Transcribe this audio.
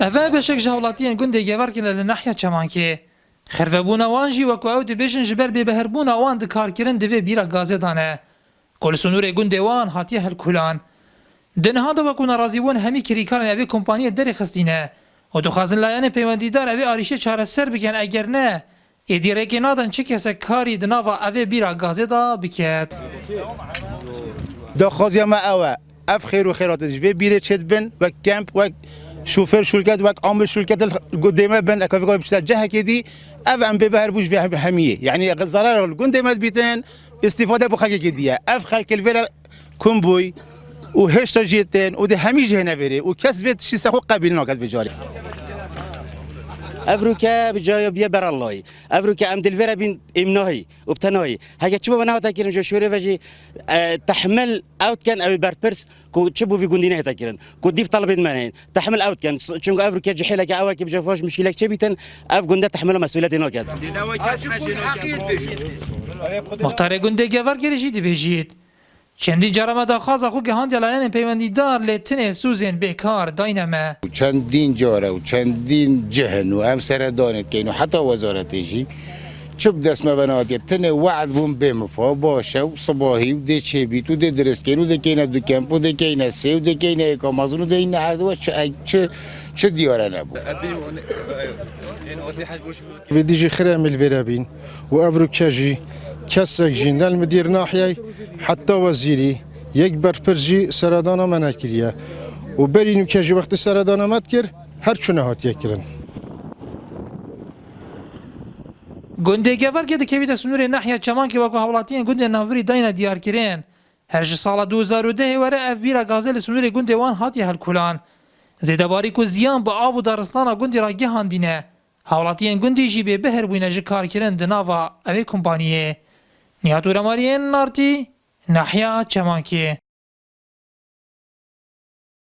اوه بشک جهولاتیان گنده گورکن لنحیا چمانکی خرفبونا وان جی وکو او دبیجن جبر ببهربونا وان دکارکرن دوی بیرا گازه دانه کل سنور گنده وان هاتی هلکولان دنها دا وکو نرازیون همی کریکارن اوی کمپانی دری خستینه و دخوازن لایان پیوندیدار اوی آریشه چاره سر بکن اگر نه ایدیره که نادن چه کسا کاری دناوا اوی بیرا گازه دا بکید دا خوازی ما اوه اف خیر و خیرات جوی بیره چید بن و کمپ و شوفر شرکت و عامل شرکت قدامه بن اكافيكو بشتا جهه كدي اف ام ببهر بوش في هميه يعني ضرر القدامات بيتن استفاده بخاك كديه اف خلك الفيلا كومبوي وهشت جيتن ودي همي جهه نفري وكسبت شي سخو قبل نوكات بجاري افروكا بجاي بيا بر الله افروكا ام دلفرا بين امناهي وبتناهي هيك تشوف بناها تاكيرن جو شوري فجي تحمل اوت كان او بربرس كو تشبو في جوندينه تاكيرن كو ديف طلبين منين تحمل اوت كان شنو افروكا جحيلك اواكب جفاش مشكله كبيتن اف جوندا تحمل مسؤوليه نوكات مختار گنده گور گریجی دی بجید چندین جرمه دا خواز خو گهاند لایان پیوندیدار لیتن سوزن بیکار داینمه چندین جاره و چندین جهن و هم سردانت کین و حتی وزارتیجی چوب دست مبنات تن وعد بون بمفا باشه و صباحی و ده چه بیت و ده درست کین و ده کین دو کمپ و ده کین سی و ده کین اکامازون و ده این هر دو چه دیاره نبود ویدیجی خرام الفرابین و افروکاجی کسک جین المدیر ناحیه حتی وزیری یک برپرزی سردانه منع کریه و برینو که وقت سردانه مد کرد هر چونه هاتیه کرن گنده گور که دکویت سنور نحیا چمان که وکو حولاتیان گنده ناوری داینا دیار کرن هرج سال 2010 وره اف بیرا گازل سنور گنده وان هاتی هلکولان زیدباری کو زیان با آب و دارستان گنده را گهاندینه حولاتیان گنده جی به بهر بوینه جی کار کرن دناوا اوی کمپانیه نیاتو رمارین نارتی نحیا چمانکی